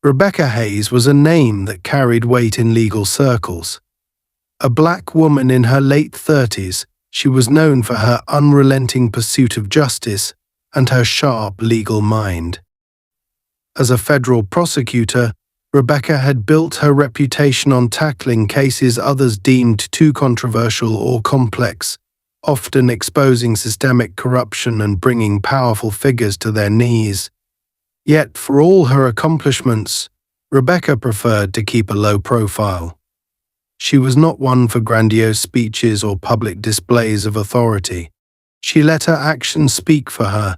Rebecca Hayes was a name that carried weight in legal circles. A black woman in her late 30s, she was known for her unrelenting pursuit of justice and her sharp legal mind. As a federal prosecutor, Rebecca had built her reputation on tackling cases others deemed too controversial or complex, often exposing systemic corruption and bringing powerful figures to their knees. Yet, for all her accomplishments, Rebecca preferred to keep a low profile. She was not one for grandiose speeches or public displays of authority. She let her actions speak for her,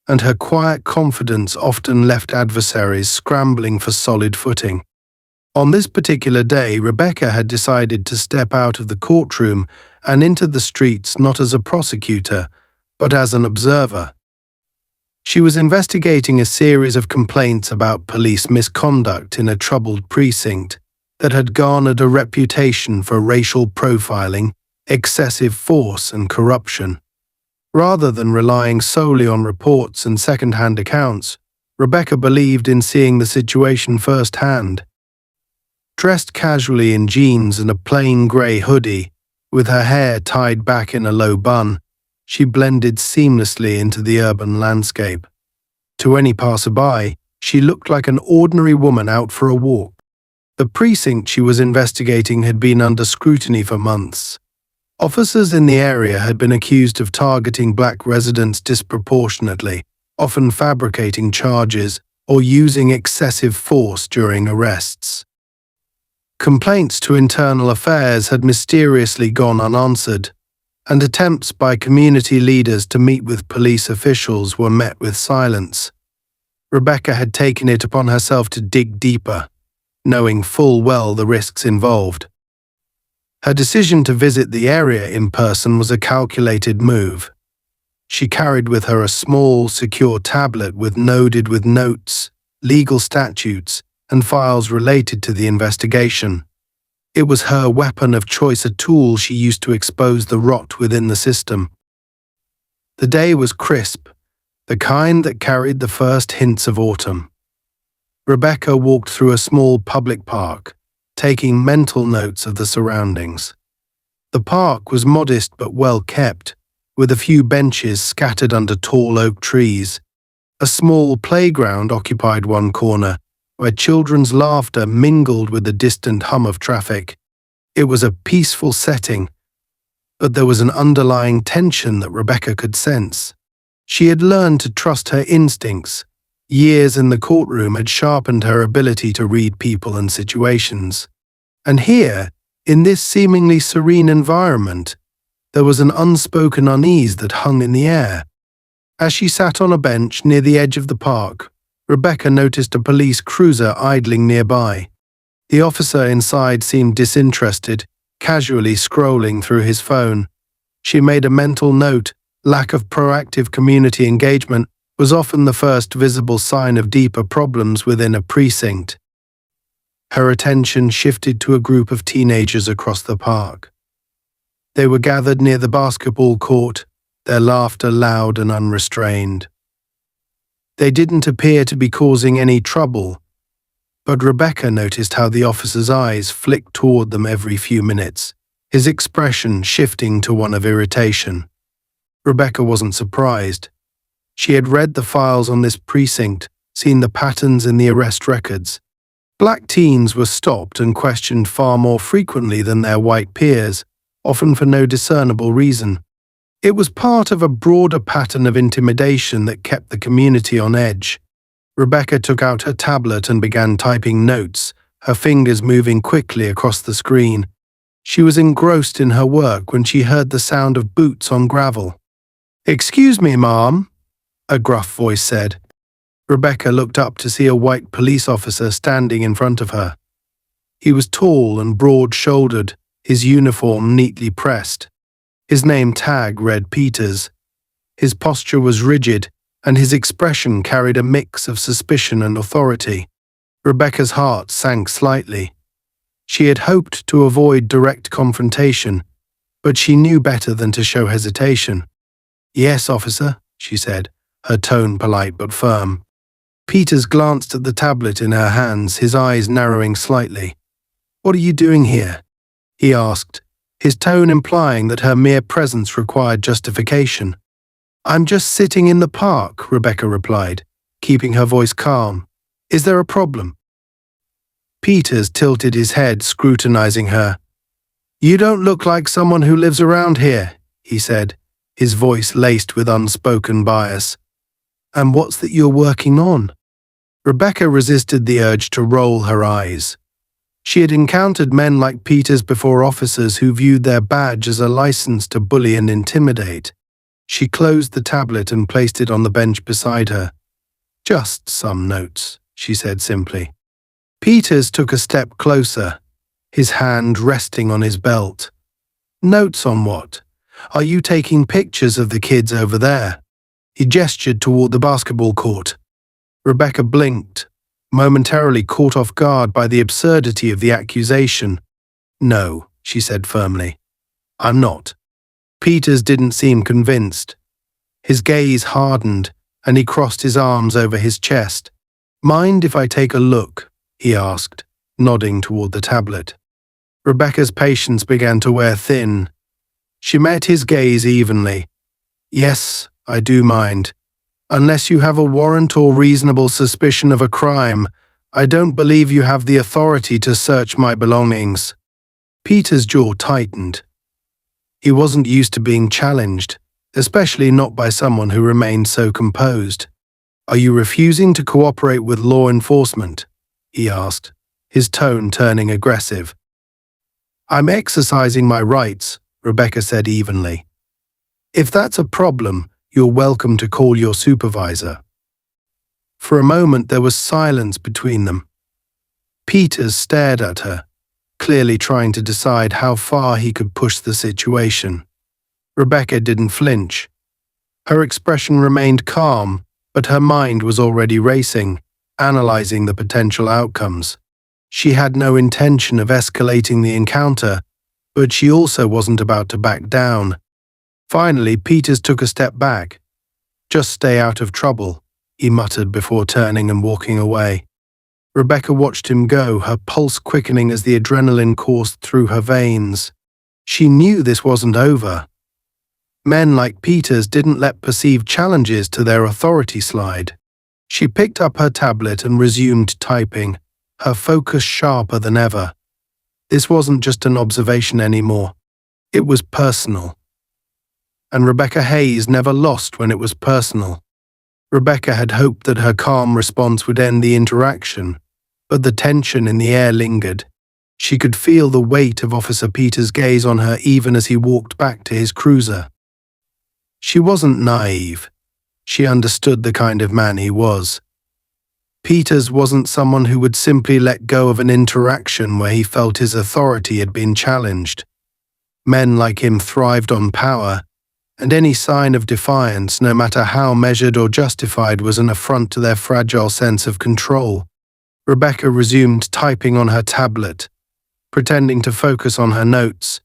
and her quiet confidence often left adversaries scrambling for solid footing. On this particular day, Rebecca had decided to step out of the courtroom and into the streets not as a prosecutor, but as an observer. She was investigating a series of complaints about police misconduct in a troubled precinct that had garnered a reputation for racial profiling, excessive force, and corruption. Rather than relying solely on reports and second-hand accounts, Rebecca believed in seeing the situation firsthand. Dressed casually in jeans and a plain grey hoodie, with her hair tied back in a low bun, she blended seamlessly into the urban landscape. To any passerby, she looked like an ordinary woman out for a walk. The precinct she was investigating had been under scrutiny for months. Officers in the area had been accused of targeting black residents disproportionately, often fabricating charges or using excessive force during arrests. Complaints to internal affairs had mysteriously gone unanswered, and attempts by community leaders to meet with police officials were met with silence. Rebecca had taken it upon herself to dig deeper, knowing full well the risks involved. Her decision to visit the area in person was a calculated move. She carried with her a small, secure tablet loaded with notes, legal statutes, and files related to the investigation. It was her weapon of choice, a tool she used to expose the rot within the system. The day was crisp, the kind that carried the first hints of autumn. Rebecca walked through a small public park, taking mental notes of the surroundings. The park was modest but well kept, with a few benches scattered under tall oak trees. A small playground occupied one corner, where children's laughter mingled with the distant hum of traffic. It was a peaceful setting, but there was an underlying tension that Rebecca could sense. She had learned to trust her instincts. Years in the courtroom had sharpened her ability to read people and situations. And here, in this seemingly serene environment, there was an unspoken unease that hung in the air. As she sat on a bench near the edge of the park, Rebecca noticed a police cruiser idling nearby. The officer inside seemed disinterested, casually scrolling through his phone. She made a mental note: lack of proactive community engagement was often the first visible sign of deeper problems within a precinct. Her attention shifted to a group of teenagers across the park. They were gathered near the basketball court, their laughter loud and unrestrained. They didn't appear to be causing any trouble, but Rebecca noticed how the officer's eyes flicked toward them every few minutes, his expression shifting to one of irritation. Rebecca wasn't surprised. She had read the files on this precinct, seen the patterns in the arrest records. Black teens were stopped and questioned far more frequently than their white peers, often for no discernible reason. It was part of a broader pattern of intimidation that kept the community on edge. Rebecca took out her tablet and began typing notes, her fingers moving quickly across the screen. She was engrossed in her work when she heard the sound of boots on gravel. "Excuse me, ma'am," a gruff voice said. Rebecca looked up to see a white police officer standing in front of her. He was tall and broad-shouldered, his uniform neatly pressed. His name tag read Peters. His posture was rigid, and his expression carried a mix of suspicion and authority. Rebecca's heart sank slightly. She had hoped to avoid direct confrontation, but she knew better than to show hesitation. "Yes, officer," she said, her tone polite but firm. Peters glanced at the tablet in her hands, his eyes narrowing slightly. "What are you doing here?" he asked, his tone implying that her mere presence required justification. "I'm just sitting in the park," Rebecca replied, keeping her voice calm. "Is there a problem?" Peters tilted his head, scrutinizing her. "You don't look like someone who lives around here," he said, his voice laced with unspoken bias. "And what's that you're working on?" Rebecca resisted the urge to roll her eyes. She had encountered men like Peters before, officers who viewed their badge as a license to bully and intimidate. She closed the tablet and placed it on the bench beside her. "Just some notes," she said simply. Peters took a step closer, his hand resting on his belt. "Notes on what? Are you taking pictures of the kids over there?" He gestured toward the basketball court. Rebecca blinked, momentarily caught off guard by the absurdity of the accusation. "No," she said firmly. "I'm not." Peters didn't seem convinced. His gaze hardened, and he crossed his arms over his chest. "Mind if I take a look?" he asked, nodding toward the tablet. Rebecca's patience began to wear thin. She met his gaze evenly. "Yes, I do mind. Unless you have a warrant or reasonable suspicion of a crime, I don't believe you have the authority to search my belongings." Peter's jaw tightened. He wasn't used to being challenged, especially not by someone who remained so composed. "Are you refusing to cooperate with law enforcement?" he asked, his tone turning aggressive. "I'm exercising my rights," Rebecca said evenly. "If that's a problem, you're welcome to call your supervisor." For a moment there was silence between them. Peters stared at her, clearly trying to decide how far he could push the situation. Rebecca didn't flinch. Her expression remained calm, but her mind was already racing, analyzing the potential outcomes. She had no intention of escalating the encounter, but she also wasn't about to back down. Finally, Peters took a step back. "Just stay out of trouble," he muttered before turning and walking away. Rebecca watched him go, her pulse quickening as the adrenaline coursed through her veins. She knew this wasn't over. Men like Peters didn't let perceived challenges to their authority slide. She picked up her tablet and resumed typing, her focus sharper than ever. This wasn't just an observation anymore. It was personal. And Rebecca Hayes never lost when it was personal. Rebecca had hoped that her calm response would end the interaction, but the tension in the air lingered. She could feel the weight of Officer Peters' gaze on her even as he walked back to his cruiser. She wasn't naive. She understood the kind of man he was. Peters wasn't someone who would simply let go of an interaction where he felt his authority had been challenged. Men like him thrived on power, and any sign of defiance, no matter how measured or justified, was an affront to their fragile sense of control. Rebecca resumed typing on her tablet, pretending to focus on her notes,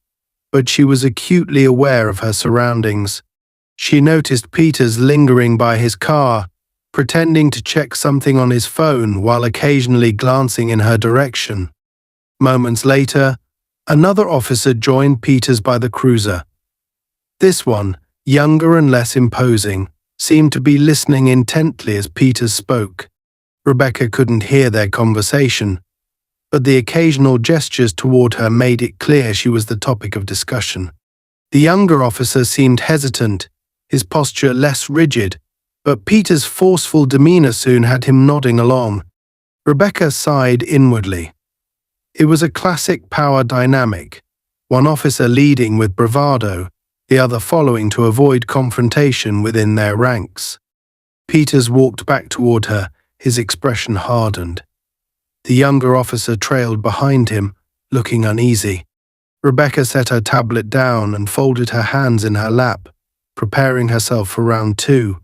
but she was acutely aware of her surroundings. She noticed Peters lingering by his car, pretending to check something on his phone while occasionally glancing in her direction. Moments later, another officer joined Peters by the cruiser. This one, younger and less imposing, seemed to be listening intently as Peters spoke. Rebecca couldn't hear their conversation, but the occasional gestures toward her made it clear she was the topic of discussion. The younger officer seemed hesitant, his posture less rigid, but Peter's forceful demeanor soon had him nodding along. Rebecca sighed inwardly. It was a classic power dynamic, one officer leading with bravado, the other following to avoid confrontation within their ranks. Peters walked back toward her, his expression hardened. The younger officer trailed behind him, looking uneasy. Rebecca set her tablet down and folded her hands in her lap, preparing herself for round two.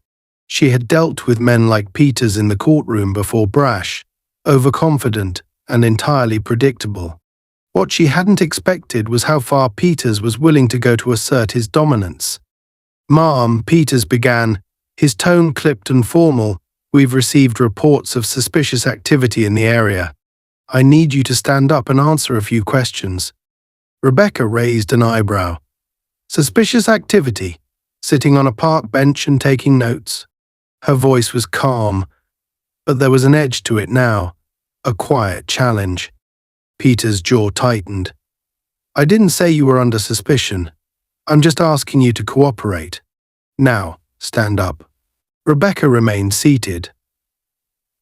She had dealt with men like Peters in the courtroom before, brash, overconfident, and entirely predictable. What she hadn't expected was how far Peters was willing to go to assert his dominance. "Ma'am," Peters began, his tone clipped and formal, We've received reports of suspicious activity in the area. I need you to stand up and answer a few questions." Rebecca raised an eyebrow. Suspicious activity? Sitting on a park bench and taking notes? Her voice was calm, but there was an edge to it now, a quiet challenge. Peter's jaw tightened. "I didn't say you were under suspicion. I'm just asking you to cooperate. Now, stand up." Rebecca remained seated.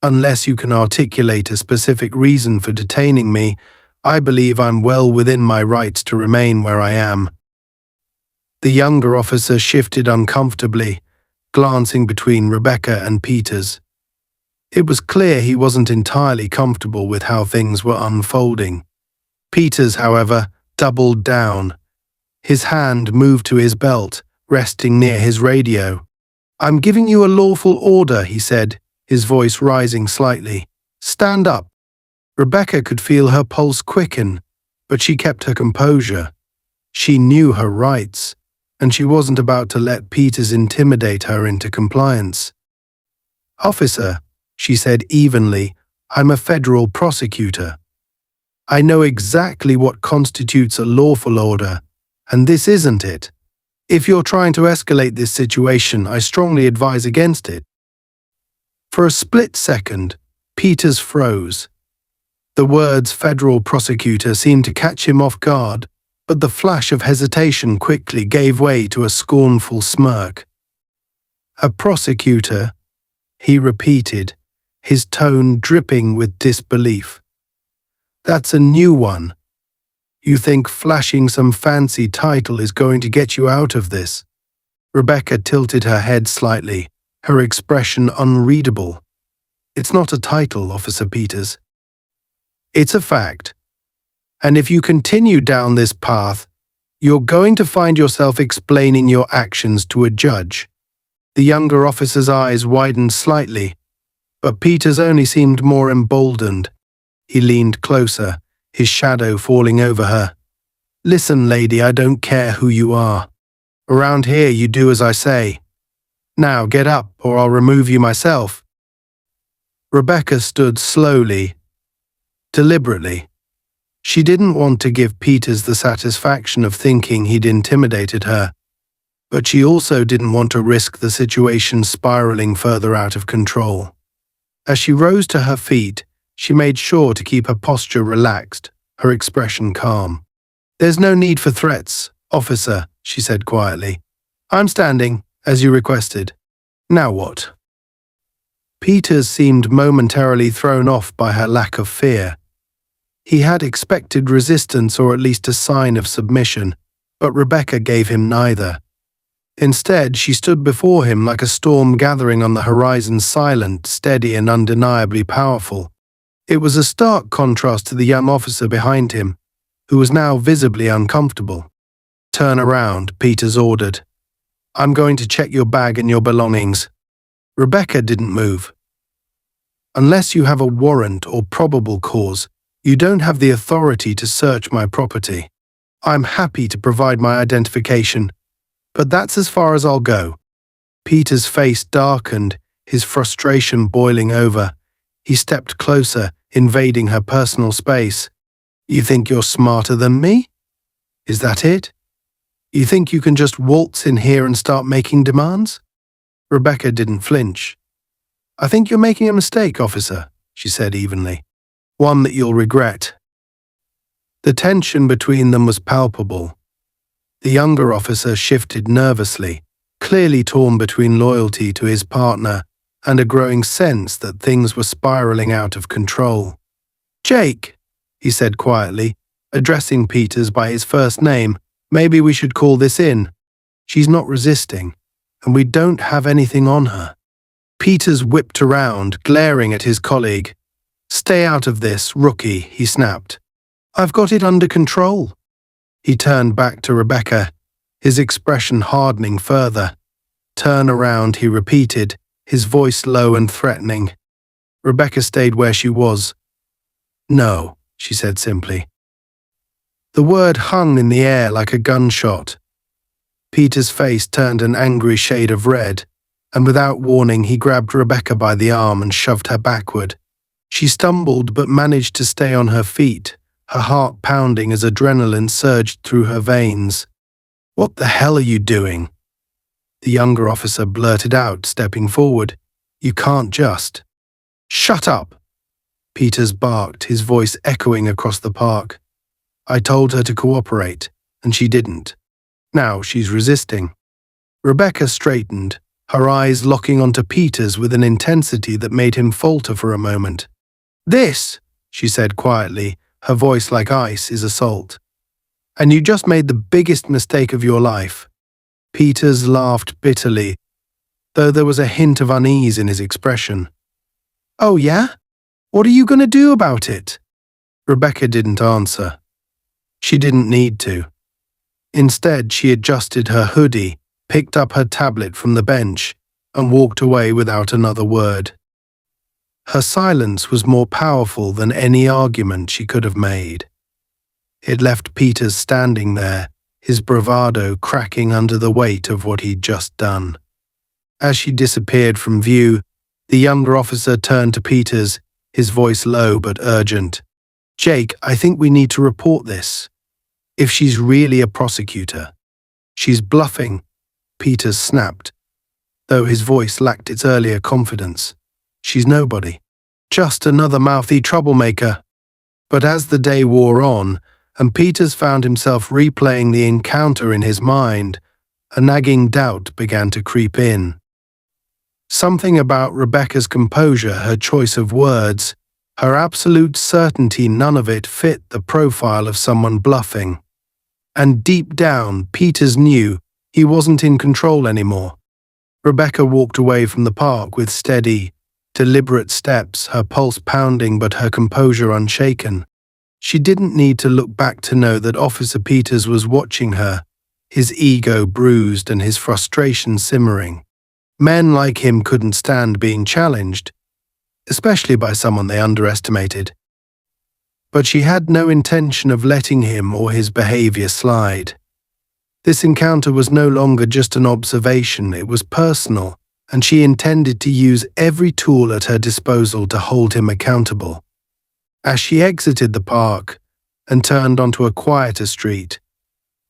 "Unless you can articulate a specific reason for detaining me, I believe I'm well within my rights to remain where I am." The younger officer shifted uncomfortably, glancing between Rebecca and Peters. It was clear he wasn't entirely comfortable with how things were unfolding. Peters, however, doubled down. His hand moved to his belt, resting near his radio. "I'm giving you a lawful order," he said, his voice rising slightly. "Stand up." Rebecca could feel her pulse quicken, but she kept her composure. She knew her rights, and she wasn't about to let Peters intimidate her into compliance. "Officer," she said evenly, "I'm a federal prosecutor. I know exactly what constitutes a lawful order, and this isn't it. If you're trying to escalate this situation, I strongly advise against it." For a split second, Peters froze. The words federal prosecutor seemed to catch him off guard, but the flash of hesitation quickly gave way to a scornful smirk. "A prosecutor," he repeated, his tone dripping with disbelief. "That's a new one. You think flashing some fancy title is going to get you out of this?" Rebecca tilted her head slightly, her expression unreadable. "It's not a title, Officer Peters. It's a fact. And if you continue down this path, you're going to find yourself explaining your actions to a judge." The younger officer's eyes widened slightly, but Peters only seemed more emboldened. He leaned closer, his shadow falling over her. "Listen, lady, I don't care who you are. Around here you do as I say. Now get up, or I'll remove you myself." Rebecca stood slowly, deliberately. She didn't want to give Peters the satisfaction of thinking he'd intimidated her, but she also didn't want to risk the situation spiraling further out of control. As she rose to her feet, she made sure to keep her posture relaxed, her expression calm. "There's no need for threats, officer," she said quietly. "I'm standing, as you requested. Now what?" Peters seemed momentarily thrown off by her lack of fear. He had expected resistance or at least a sign of submission, but Rebecca gave him neither. Instead, she stood before him like a storm gathering on the horizon, silent, steady, and undeniably powerful. It was a stark contrast to the young officer behind him, who was now visibly uncomfortable. "Turn around," Peters ordered. "I'm going to check your bag and your belongings." Rebecca didn't move. "Unless you have a warrant or probable cause, you don't have the authority to search my property. I'm happy to provide my identification, but that's as far as I'll go." Peter's face darkened, his frustration boiling over. He stepped closer, invading her personal space. "You think you're smarter than me? Is that it? You think you can just waltz in here and start making demands?" Rebecca didn't flinch. "I think you're making a mistake, officer," she said evenly. "One that you'll regret." The tension between them was palpable. The younger officer shifted nervously, clearly torn between loyalty to his partner and a growing sense that things were spiraling out of control. "Jake," he said quietly, addressing Peters by his first name, "maybe we should call this in. She's not resisting, and we don't have anything on her." Peters whipped around, glaring at his colleague. "Stay out of this, rookie," he snapped. "I've got it under control." He turned back to Rebecca, his expression hardening further. "Turn around," he repeated, his voice low and threatening. Rebecca stayed where she was. "No," she said simply. The word hung in the air like a gunshot. Peter's face turned an angry shade of red. and without warning he grabbed Rebecca by the arm and shoved her backward. She stumbled but managed to stay on her feet, her heart pounding as adrenaline surged through her veins. "What the hell are you doing?" the younger officer blurted out, stepping forward. "You can't just—" "Shut up!" Peters barked, his voice echoing across the park. "I told her to cooperate, and she didn't. Now she's resisting." Rebecca straightened, her eyes locking onto Peters with an intensity that made him falter for a moment. "This," she said quietly, her voice like ice, "is assault. And you just made the biggest mistake of your life." Peters laughed bitterly, though there was a hint of unease in his expression. "Oh yeah? What are you going to do about it?" Rebecca didn't answer. She didn't need to. Instead, she adjusted her hoodie, picked up her tablet from the bench, and walked away without another word. Her silence was more powerful than any argument she could have made. It left Peters standing there, his bravado cracking under the weight of what he'd just done. As she disappeared from view, the younger officer turned to Peters, his voice low but urgent. "Jake, I think we need to report this. If she's really a prosecutor." "She's bluffing," Peters snapped, though his voice lacked its earlier confidence. "She's nobody. Just another mouthy troublemaker." But as the day wore on, and Peters found himself replaying the encounter in his mind, a nagging doubt began to creep in. Something about Rebecca's composure, her choice of words, her absolute certainty none of it fit the profile of someone bluffing. And deep down, Peters knew he wasn't in control anymore. Rebecca walked away from the park with steady, deliberate steps, her pulse pounding but her composure unshaken. She didn't need to look back to know that Officer Peters was watching her, his ego bruised and his frustration simmering. Men like him couldn't stand being challenged, especially by someone they underestimated. But she had no intention of letting him or his behavior slide. This encounter was no longer just an observation, it was personal, and she intended to use every tool at her disposal to hold him accountable. As she exited the park and turned onto a quieter street,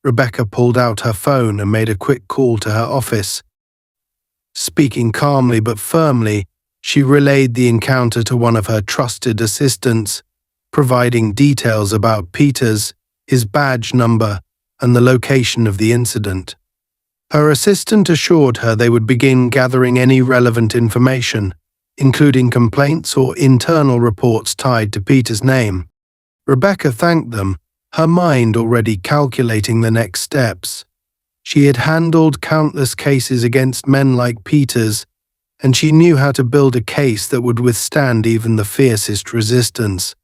Rebecca pulled out her phone and made a quick call to her office. Speaking calmly but firmly, she relayed the encounter to one of her trusted assistants, providing details about Peters, his badge number, and the location of the incident. Her assistant assured her they would begin gathering any relevant information, including complaints or internal reports tied to Peter's name. Rebecca thanked them, her mind already calculating the next steps. She had handled countless cases against men like Peters, and she knew how to build a case that would withstand even the fiercest resistance.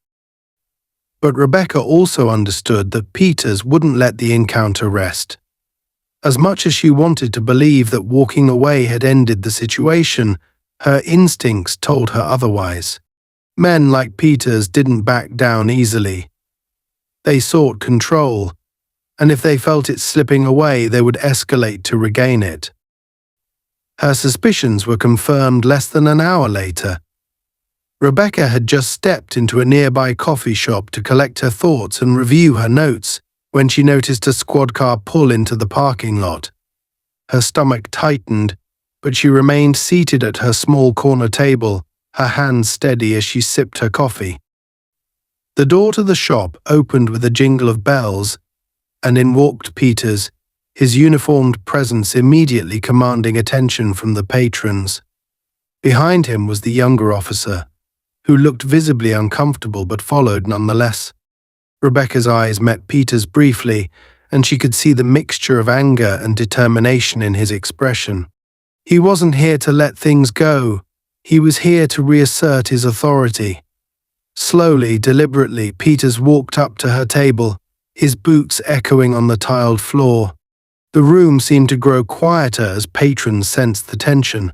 But Rebecca also understood that Peters wouldn't let the encounter rest. As much as she wanted to believe that walking away had ended the situation, her instincts told her otherwise. Men like Peters didn't back down easily. They sought control, and if they felt it slipping away, they would escalate to regain it. Her suspicions were confirmed less than an hour later. Rebecca had just stepped into a nearby coffee shop to collect her thoughts and review her notes when she noticed a squad car pull into the parking lot. Her stomach tightened, but she remained seated at her small corner table, her hands steady as she sipped her coffee. The door to the shop opened with a jingle of bells, and in walked Peters, his uniformed presence immediately commanding attention from the patrons. Behind him was the younger officer, who looked visibly uncomfortable but followed nonetheless. Rebecca's eyes met Peters briefly, and she could see the mixture of anger and determination in his expression. He wasn't here to let things go. He was here to reassert his authority. Slowly, deliberately, Peters walked up to her table, his boots echoing on the tiled floor. The room seemed to grow quieter as patrons sensed the tension.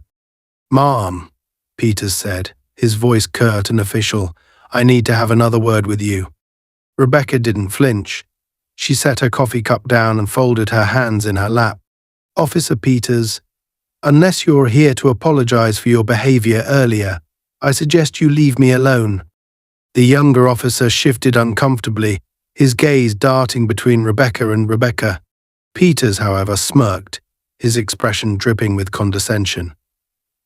"Ma'am," Peters said, his voice curt and official, "I need to have another word with you." Rebecca didn't flinch. She set her coffee cup down and folded her hands in her lap. "Officer Peters, Unless you're here to apologize for your behavior earlier, I suggest you leave me alone. The younger officer shifted uncomfortably, his gaze darting between Rebecca and Rebecca. Peters, however, smirked, his expression dripping with condescension.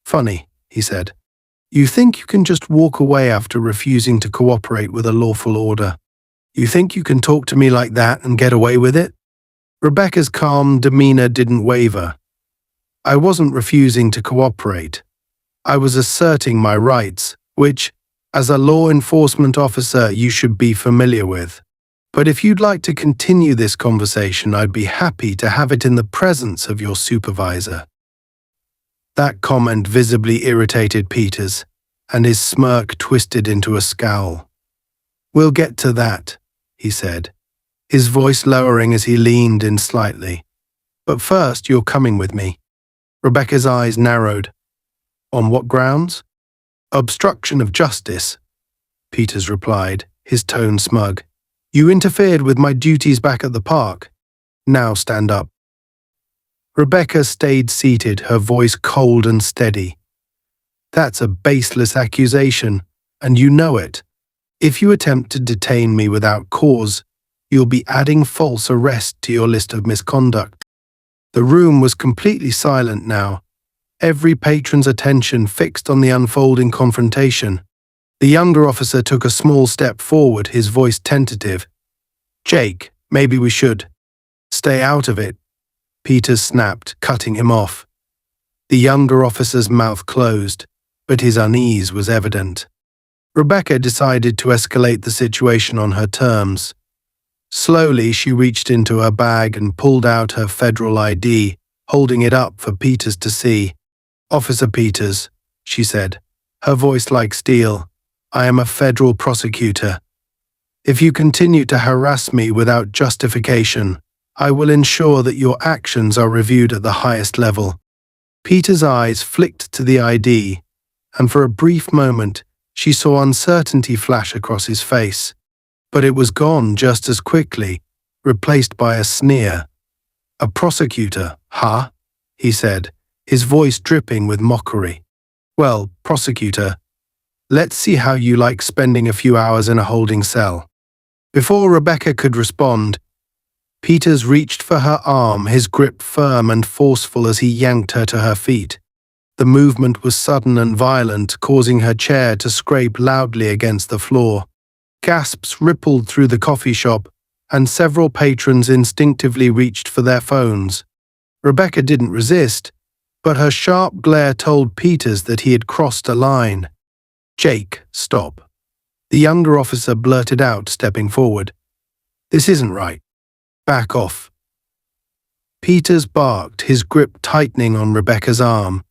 Funny, he said. You think you can just walk away after refusing to cooperate with a lawful order? You think you can talk to me like that and get away with it? Rebecca's calm demeanor didn't waver. I wasn't refusing to cooperate. I was asserting my rights, which, as a law enforcement officer, you should be familiar with. But if you'd like to continue this conversation, I'd be happy to have it in the presence of your supervisor. That comment visibly irritated Peters, and his smirk twisted into a scowl. We'll get to that, he said, his voice lowering as he leaned in slightly. But first, you're coming with me. Rebecca's eyes narrowed. On what grounds? Obstruction of justice, Peters replied, his tone smug. You interfered with my duties back at the park. Now stand up. Rebecca stayed seated, her voice cold and steady. That's a baseless accusation, and you know it. If you attempt to detain me without cause, you'll be adding false arrest to your list of misconduct. The room was completely silent now, every patron's attention fixed on the unfolding confrontation. The younger officer took a small step forward, his voice tentative. Jake, maybe we should. Stay out of it, Peters snapped, cutting him off. The younger officer's mouth closed, but his unease was evident. Rebecca decided to escalate the situation on her terms. Slowly, she reached into her bag and pulled out her federal ID, holding it up for Peters to see. Officer Peters, she said, her voice like steel, I am a federal prosecutor. If you continue to harass me without justification, I will ensure that your actions are reviewed at the highest level. Peters' eyes flicked to the ID, and for a brief moment, she saw uncertainty flash across his face. But it was gone just as quickly, replaced by a sneer. A prosecutor, huh? He said, his voice dripping with mockery. Well, prosecutor, let's see how you like spending a few hours in a holding cell. Before Rebecca could respond, Peters reached for her arm, his grip firm and forceful as he yanked her to her feet. The movement was sudden and violent, causing her chair to scrape loudly against the floor. Gasps rippled through the coffee shop, and several patrons instinctively reached for their phones. Rebecca didn't resist, but her sharp glare told Peters that he had crossed a line. Jake, stop. The younger officer blurted out, stepping forward. This isn't right. Back off. Peters barked, his grip tightening on Rebecca's arm.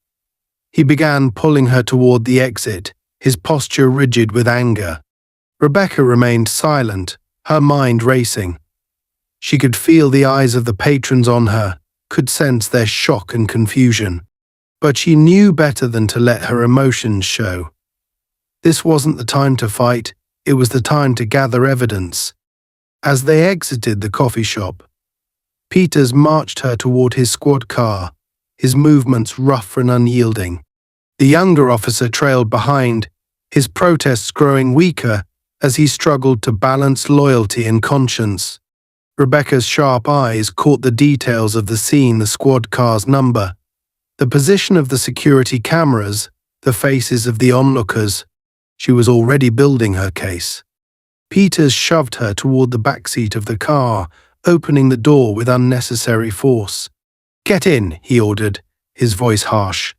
He began pulling her toward the exit, his posture rigid with anger. Rebecca remained silent, her mind racing. She could feel the eyes of the patrons on her, could sense their shock and confusion. But she knew better than to let her emotions show. This wasn't the time to fight, it was the time to gather evidence. As they exited the coffee shop, Peters marched her toward his squad car, his movements rough and unyielding. The younger officer trailed behind, his protests growing weaker as he struggled to balance loyalty and conscience. Rebecca's sharp eyes caught the details of the scene, the squad car's number, the position of the security cameras, the faces of the onlookers. She was already building her case. Peters shoved her toward the backseat of the car, opening the door with unnecessary force. Get in, he ordered, his voice harsh.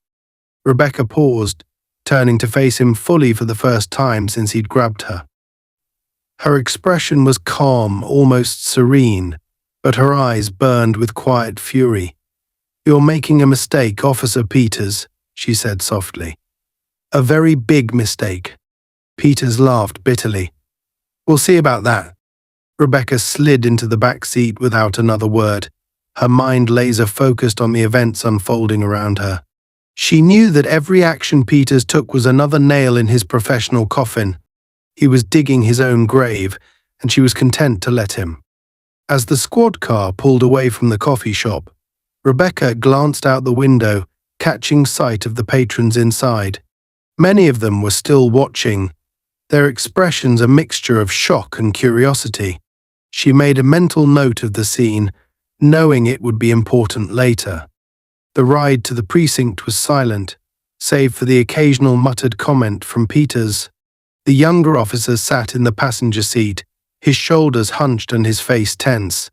Rebecca paused, turning to face him fully for the first time since he'd grabbed her. Her expression was calm, almost serene, but her eyes burned with quiet fury. You're making a mistake, Officer Peters, she said softly. A very big mistake. Peters laughed bitterly. We'll see about that. Rebecca slid into the back seat without another word, her mind laser-focused on the events unfolding around her. She knew that every action Peters took was another nail in his professional coffin. He was digging his own grave, and she was content to let him. As the squad car pulled away from the coffee shop, Rebecca glanced out the window, catching sight of the patrons inside. Many of them were still watching, their expressions a mixture of shock and curiosity. She made a mental note of the scene, knowing it would be important later. The ride to the precinct was silent, save for the occasional muttered comment from Peters. The younger officer sat in the passenger seat, his shoulders hunched and his face tense.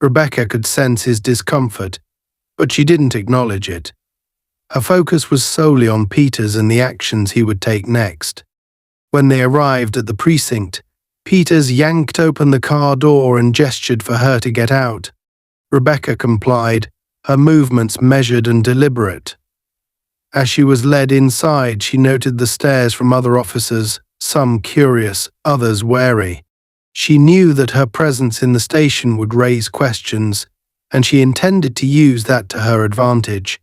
Rebecca could sense his discomfort, but she didn't acknowledge it. Her focus was solely on Peters and the actions he would take next. When they arrived at the precinct, Peters yanked open the car door and gestured for her to get out. Rebecca complied, her movements measured and deliberate. As she was led inside, she noted the stares from other officers, some curious, others wary. She knew that her presence in the station would raise questions, and she intended to use that to her advantage.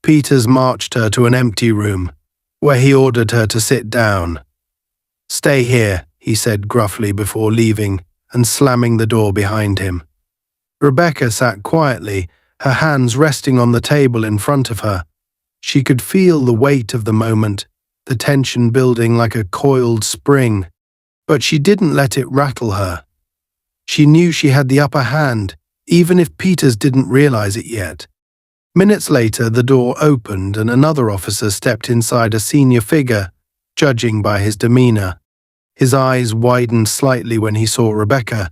Peters marched her to an empty room, where he ordered her to sit down. "Stay here," he said gruffly before leaving and slamming the door behind him. Rebecca sat quietly, her hands resting on the table in front of her. She could feel the weight of the moment, the tension building like a coiled spring, but she didn't let it rattle her. She knew she had the upper hand, even if Peters didn't realize it yet. Minutes later, the door opened and another officer stepped inside, a senior figure, judging by his demeanor. His eyes widened slightly when he saw Rebecca,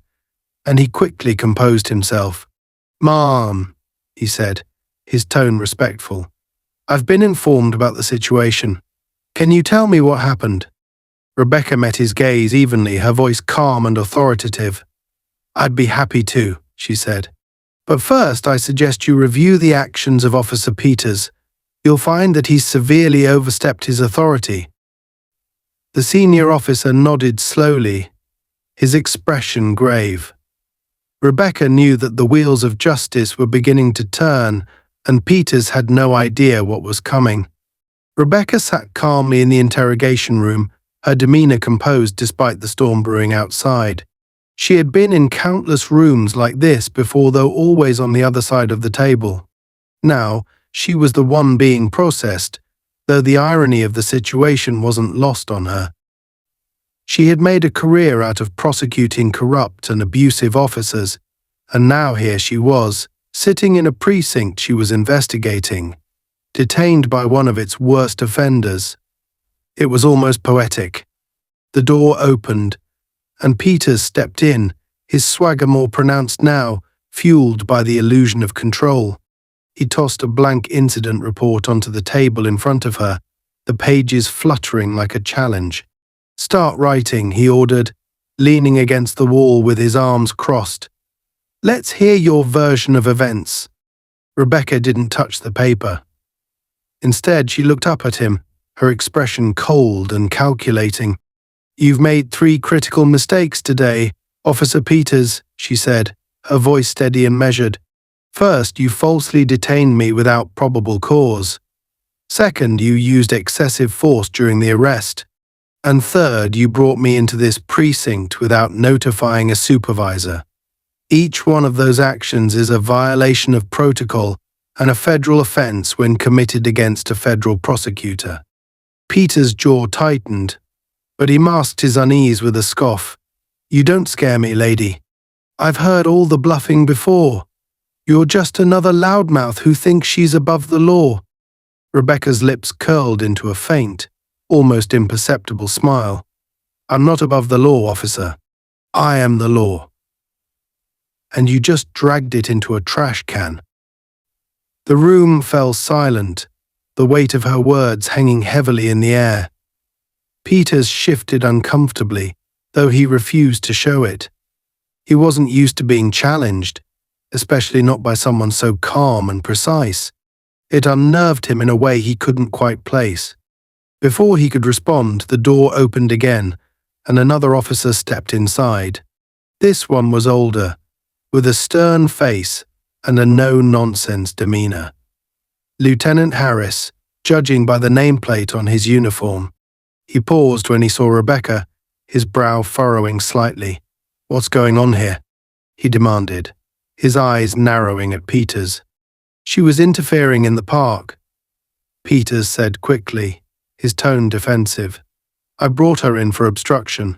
and he quickly composed himself. "Ma'am," he said, his tone respectful. "I've been informed about the situation. Can you tell me what happened?" Rebecca met his gaze evenly, her voice calm and authoritative. "I'd be happy to," she said. "But first, I suggest you review the actions of Officer Peters. You'll find that he's severely overstepped his authority." The senior officer nodded slowly, his expression grave. Rebecca knew that the wheels of justice were beginning to turn, and Peters had no idea what was coming. Rebecca sat calmly in the interrogation room, her demeanor composed despite the storm brewing outside. She had been in countless rooms like this before, though always on the other side of the table. Now, she was the one being processed, though the irony of the situation wasn't lost on her. She had made a career out of prosecuting corrupt and abusive officers, and now here she was, sitting in a precinct she was investigating, detained by one of its worst offenders. It was almost poetic. The door opened, and Peters stepped in, his swagger more pronounced now, fueled by the illusion of control. He tossed a blank incident report onto the table in front of her, the pages fluttering like a challenge. "Start writing," he ordered, leaning against the wall with his arms crossed. "Let's hear your version of events." Rebecca didn't touch the paper. Instead, she looked up at him, her expression cold and calculating. "You've made 3 critical mistakes today, Officer Peters," she said, her voice steady and measured. "First, you falsely detained me without probable cause. Second, you used excessive force during the arrest. And third, you brought me into this precinct without notifying a supervisor. Each one of those actions is a violation of protocol and a federal offense when committed against a federal prosecutor." Peters' jaw tightened, but he masked his unease with a scoff. "You don't scare me, lady. I've heard all the bluffing before. You're just another loudmouth who thinks she's above the law." Rebecca's lips curled into a faint, almost imperceptible smile. "I'm not above the law, officer. I am the law. And you just dragged it into a trash can." The room fell silent, the weight of her words hanging heavily in the air. Peters shifted uncomfortably, though he refused to show it. He wasn't used to being challenged, especially not by someone so calm and precise. It unnerved him in a way he couldn't quite place. Before he could respond, the door opened again, and another officer stepped inside. This one was older, with a stern face and a no-nonsense demeanor. Lieutenant Harris, judging by the nameplate on his uniform. He paused when he saw Rebecca, his brow furrowing slightly. "What's going on here?" he demanded, his eyes narrowing at Peters. She was interfering in the park, Peters said quickly, his tone defensive. I brought her in for obstruction.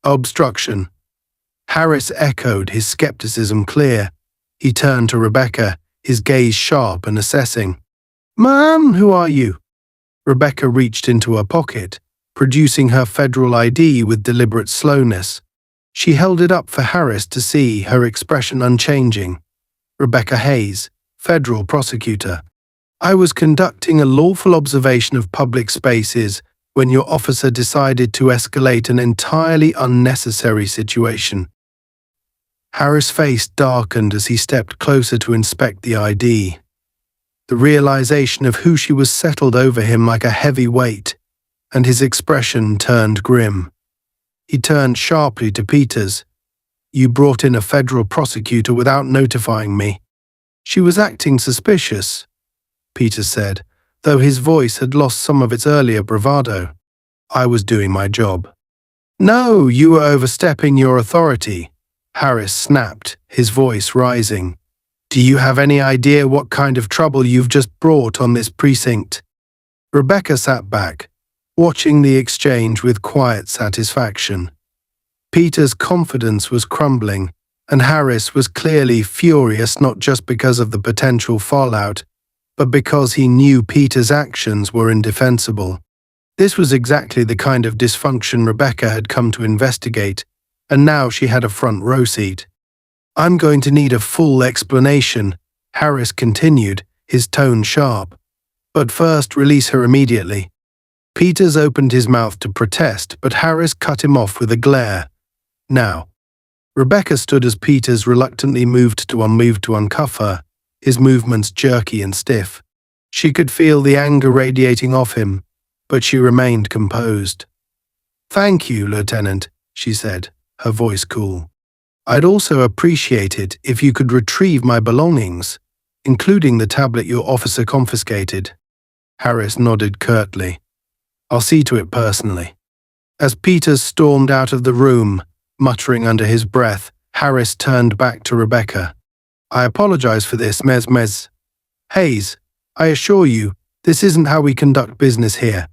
Obstruction. Harris echoed, his skepticism clear. He turned to Rebecca, his gaze sharp and assessing. Ma'am, who are you? Rebecca reached into her pocket, producing her federal ID with deliberate slowness. She held it up for Harris to see, her expression unchanging. Rebecca Hayes, federal prosecutor. I was conducting a lawful observation of public spaces when your officer decided to escalate an entirely unnecessary situation. Harris' face darkened as he stepped closer to inspect the ID. The realization of who she was settled over him like a heavy weight, and his expression turned grim. He turned sharply to Peters. You brought in a federal prosecutor without notifying me. She was acting suspicious, Peters said, though his voice had lost some of its earlier bravado. I was doing my job. No, you were overstepping your authority, Harris snapped, his voice rising. Do you have any idea what kind of trouble you've just brought on this precinct? Rebecca sat back, watching the exchange with quiet satisfaction. Peter's confidence was crumbling, and Harris was clearly furious not just because of the potential fallout, but because he knew Peter's actions were indefensible. This was exactly the kind of dysfunction Rebecca had come to investigate, and now she had a front row seat. I'm going to need a full explanation, Harris continued, his tone sharp. But first, release her immediately. Peters opened his mouth to protest, but Harris cut him off with a glare. Now. Rebecca stood as Peters reluctantly moved to uncuff her, his movements jerky and stiff. She could feel the anger radiating off him, but she remained composed. Thank you, Lieutenant, she said, her voice cool. I'd also appreciate it if you could retrieve my belongings, including the tablet your officer confiscated. Harris nodded curtly. I'll see to it personally. As Peters stormed out of the room, muttering under his breath, Harris turned back to Rebecca. I apologize for this, Ms. Hayes. I assure you, this isn't how we conduct business here.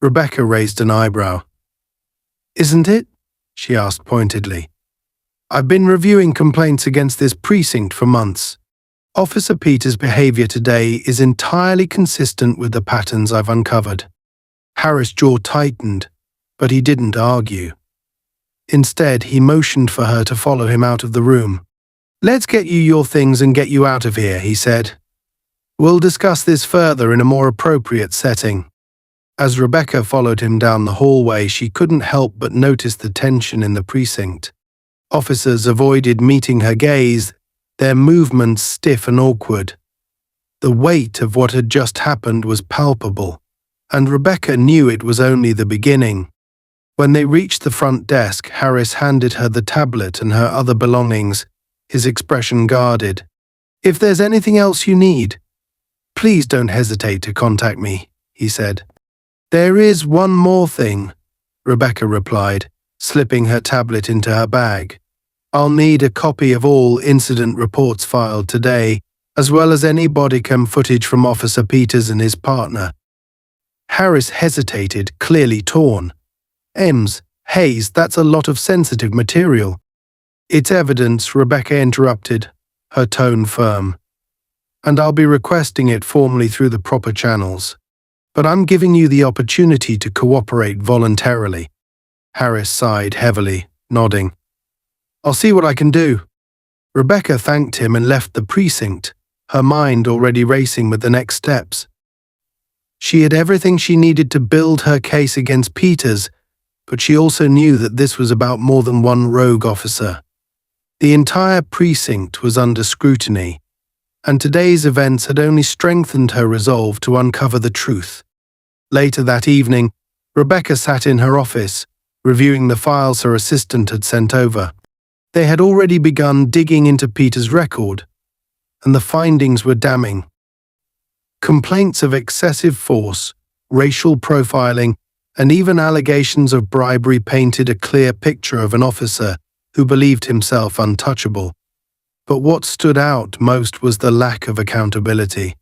Rebecca raised an eyebrow. Isn't it? She asked pointedly. I've been reviewing complaints against this precinct for months. Officer Peters' behavior today is entirely consistent with the patterns I've uncovered. Harris' jaw tightened, but he didn't argue. Instead, he motioned for her to follow him out of the room. Let's get you your things and get you out of here, he said. We'll discuss this further in a more appropriate setting. As Rebecca followed him down the hallway, she couldn't help but notice the tension in the precinct. Officers avoided meeting her gaze, their movements stiff and awkward. The weight of what had just happened was palpable, and Rebecca knew it was only the beginning. When they reached the front desk, Harris handed her the tablet and her other belongings, his expression guarded. If there's anything else you need, please don't hesitate to contact me, he said. There is one more thing, Rebecca replied, slipping her tablet into her bag. I'll need a copy of all incident reports filed today, as well as any body cam footage from Officer Peters and his partner. Harris hesitated, clearly torn. Hayes, that's a lot of sensitive material. It's evidence, Rebecca interrupted, her tone firm. And I'll be requesting it formally through the proper channels. But I'm giving you the opportunity to cooperate voluntarily. Harris sighed heavily, nodding. I'll see what I can do. Rebecca thanked him and left the precinct, her mind already racing with the next steps. She had everything she needed to build her case against Peters, but she also knew that this was about more than one rogue officer. The entire precinct was under scrutiny, and today's events had only strengthened her resolve to uncover the truth. Later that evening, Rebecca sat in her office, reviewing the files her assistant had sent over. They had already begun digging into Peters' record, and the findings were damning. Complaints of excessive force, racial profiling, and even allegations of bribery painted a clear picture of an officer who believed himself untouchable. But what stood out most was the lack of accountability.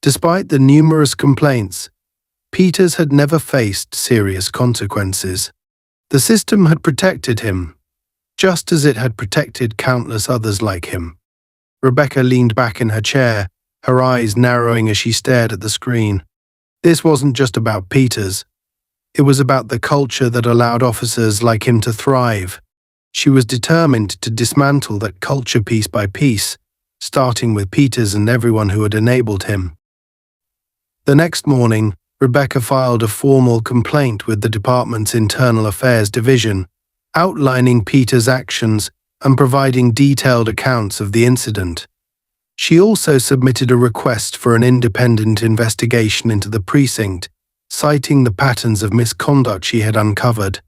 Despite the numerous complaints, Peters had never faced serious consequences. The system had protected him, just as it had protected countless others like him. Rebecca leaned back in her chair, her eyes narrowing as she stared at the screen. This wasn't just about Peters. It was about the culture that allowed officers like him to thrive. She was determined to dismantle that culture piece by piece, starting with Peters and everyone who had enabled him. The next morning, Rebecca filed a formal complaint with the department's Internal Affairs Division, outlining Peters' actions and providing detailed accounts of the incident. She also submitted a request for an independent investigation into the precinct, citing the patterns of misconduct she had uncovered.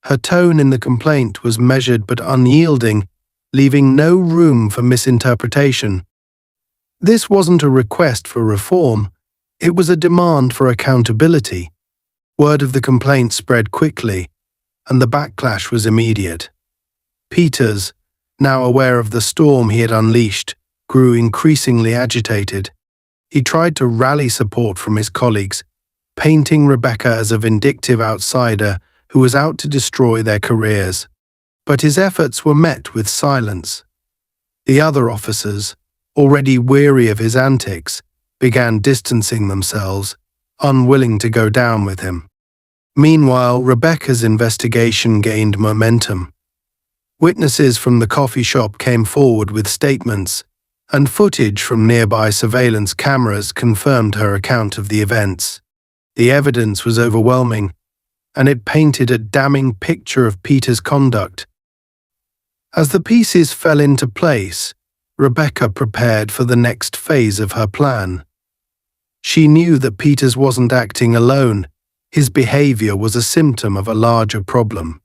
Her tone in the complaint was measured but unyielding, leaving no room for misinterpretation. This wasn't a request for reform. It was a demand for accountability. Word of the complaint spread quickly, and the backlash was immediate. Peters, now aware of the storm he had unleashed, grew increasingly agitated. He tried to rally support from his colleagues, painting Rebecca as a vindictive outsider who was out to destroy their careers. But his efforts were met with silence. The other officers, already weary of his antics, began distancing themselves, unwilling to go down with him. Meanwhile, Rebecca's investigation gained momentum. Witnesses from the coffee shop came forward with statements, and footage from nearby surveillance cameras confirmed her account of the events. The evidence was overwhelming, and it painted a damning picture of Peters' conduct. As the pieces fell into place, Rebecca prepared for the next phase of her plan. She knew that Peters wasn't acting alone. His behavior was a symptom of a larger problem.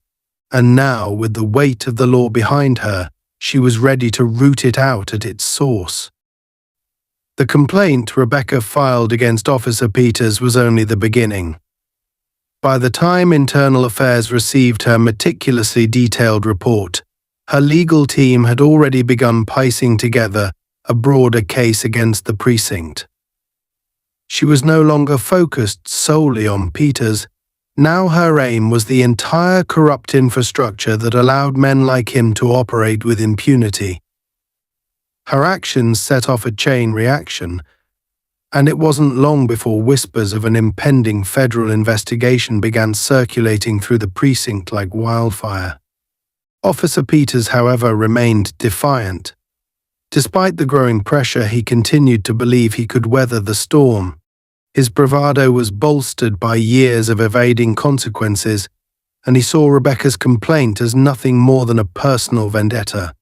And now, with the weight of the law behind her, she was ready to root it out at its source. The complaint Rebecca filed against Officer Peters was only the beginning. By the time Internal Affairs received her meticulously detailed report, her legal team had already begun piecing together a broader case against the precinct. She was no longer focused solely on Peters. Now her aim was the entire corrupt infrastructure that allowed men like him to operate with impunity. Her actions set off a chain reaction, and it wasn't long before whispers of an impending federal investigation began circulating through the precinct like wildfire. Officer Peters, however, remained defiant. Despite the growing pressure, he continued to believe he could weather the storm. His bravado was bolstered by years of evading consequences, and he saw Rebecca's complaint as nothing more than a personal vendetta.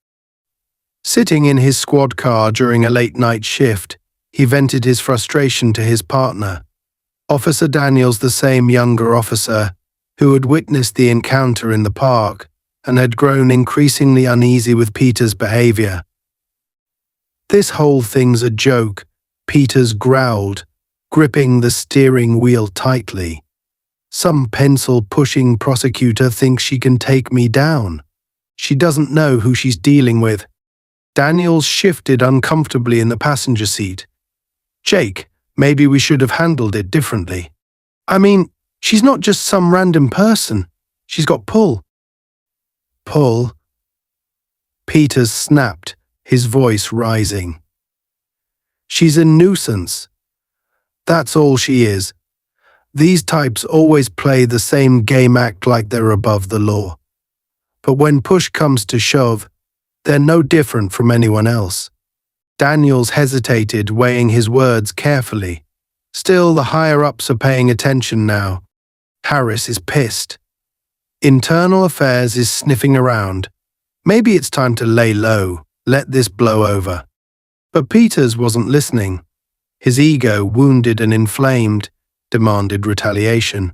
Sitting in his squad car during a late-night shift, he vented his frustration to his partner, Officer Daniels, the same younger officer who had witnessed the encounter in the park and had grown increasingly uneasy with Peters' behavior. "This whole thing's a joke," Peters growled, gripping the steering wheel tightly. "Some pencil-pushing prosecutor thinks she can take me down. She doesn't know who she's dealing with." Daniels shifted uncomfortably in the passenger seat. "Jake, maybe we should have handled it differently. I mean, she's not just some random person. She's got pull." "Pull?" Peters snapped, his voice rising. "She's a nuisance. That's all she is. These types always play the same game, act like they're above the law. But when push comes to shove, they're no different from anyone else." Daniels hesitated, weighing his words carefully. Still, the higher-ups are paying attention now. Harris is pissed. Internal Affairs is sniffing around. Maybe it's time to lay low, let this blow over. But Peters wasn't listening. His ego, wounded and inflamed, demanded retaliation.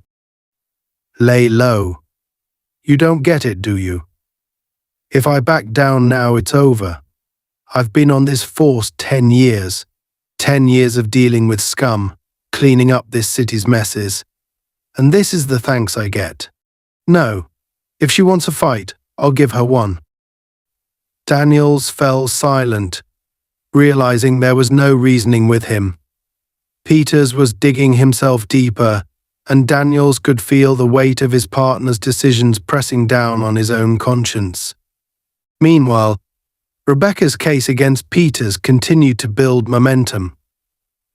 "Lay low? You don't get it, do you? If I back down now, it's over. I've been on this force 10 years. 10 years of dealing with scum, cleaning up this city's messes. And this is the thanks I get. No, if she wants a fight, I'll give her one." Daniels fell silent, realizing there was no reasoning with him. Peters was digging himself deeper, and Daniels could feel the weight of his partner's decisions pressing down on his own conscience. Meanwhile, Rebecca's case against Peters continued to build momentum.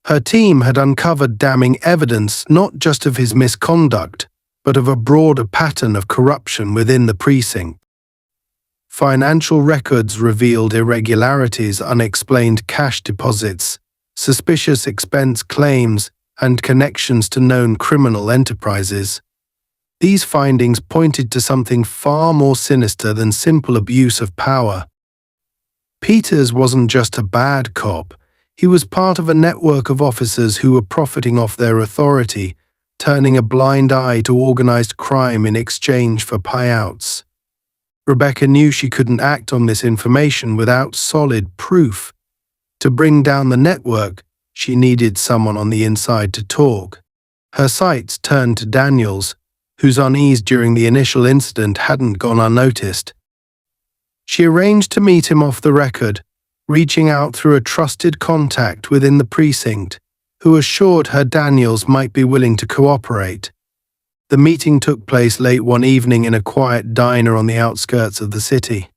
Her team had uncovered damning evidence not just of his misconduct, but of a broader pattern of corruption within the precinct. Financial records revealed irregularities, unexplained cash deposits, suspicious expense claims, and connections to known criminal enterprises. These findings pointed to something far more sinister than simple abuse of power. Peters wasn't just a bad cop, he was part of a network of officers who were profiting off their authority, turning a blind eye to organized crime in exchange for payouts. Rebecca knew she couldn't act on this information without solid proof. To bring down the network, she needed someone on the inside to talk. Her sights turned to Daniels, whose unease during the initial incident hadn't gone unnoticed. She arranged to meet him off the record, reaching out through a trusted contact within the precinct, who assured her Daniels might be willing to cooperate. The meeting took place late one evening in a quiet diner on the outskirts of the city.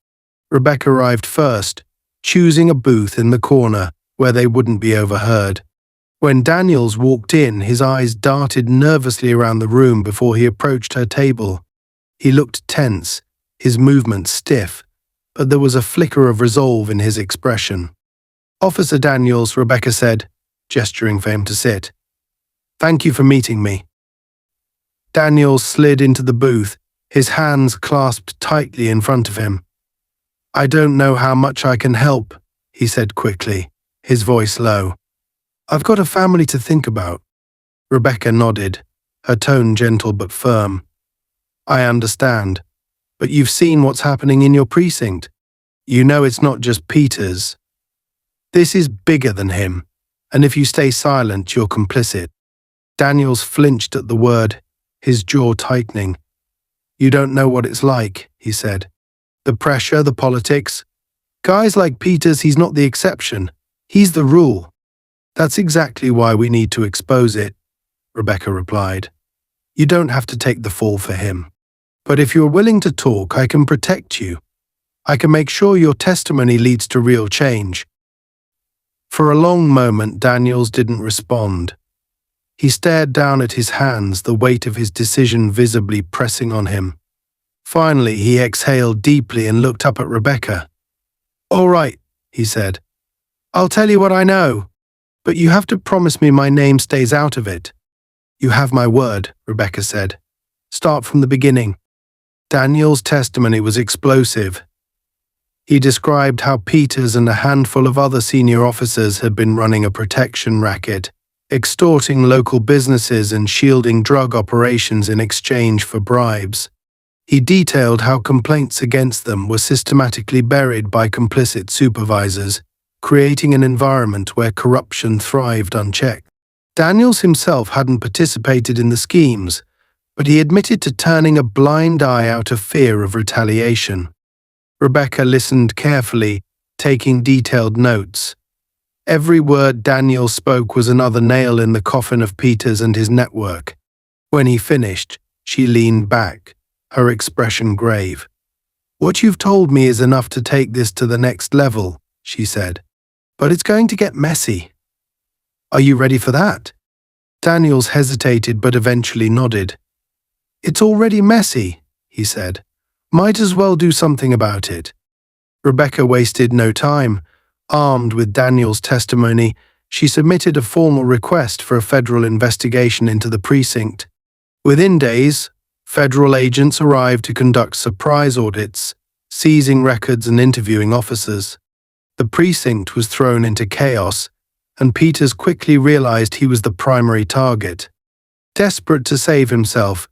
Rebecca arrived first, choosing a booth in the corner where they wouldn't be overheard. When Daniels walked in, his eyes darted nervously around the room before he approached her table. He looked tense, his movements stiff, but there was a flicker of resolve in his expression. "Officer Daniels," Rebecca said, gesturing for him to sit. "Thank you for meeting me." Daniels slid into the booth, his hands clasped tightly in front of him. "I don't know how much I can help," he said quickly, his voice low. "I've got a family to think about." Rebecca nodded, her tone gentle but firm. "I understand. But you've seen what's happening in your precinct. You know it's not just Peters. This is bigger than him, and if you stay silent, you're complicit." Daniels flinched at the word, his jaw tightening. "You don't know what it's like," he said. "The pressure, the politics. Guys like Peters, he's not the exception. He's the rule." "That's exactly why we need to expose it," Rebecca replied. "You don't have to take the fall for him. But if you're willing to talk, I can protect you. I can make sure your testimony leads to real change." For a long moment, Daniels didn't respond. He stared down at his hands, the weight of his decision visibly pressing on him. Finally, he exhaled deeply and looked up at Rebecca. "All right," he said. "I'll tell you what I know, but you have to promise me my name stays out of it." "You have my word," Rebecca said. "Start from the beginning." Daniel's testimony was explosive. He described how Peters and a handful of other senior officers had been running a protection racket, extorting local businesses and shielding drug operations in exchange for bribes. He detailed how complaints against them were systematically buried by complicit supervisors, creating an environment where corruption thrived unchecked. Daniels himself hadn't participated in the schemes, but he admitted to turning a blind eye out of fear of retaliation. Rebecca listened carefully, taking detailed notes. Every word Daniel spoke was another nail in the coffin of Peters and his network. When he finished, she leaned back, her expression grave. "What you've told me is enough to take this to the next level," she said. "But it's going to get messy." "Are you ready for that?" Daniels hesitated but eventually nodded. "It's already messy," he said. "Might as well do something about it." Rebecca wasted no time. Armed with Daniel's testimony, she submitted a formal request for a federal investigation into the precinct. Within days, federal agents arrived to conduct surprise audits, seizing records and interviewing officers. The precinct was thrown into chaos, and Peters quickly realized he was the primary target. Desperate to save himself,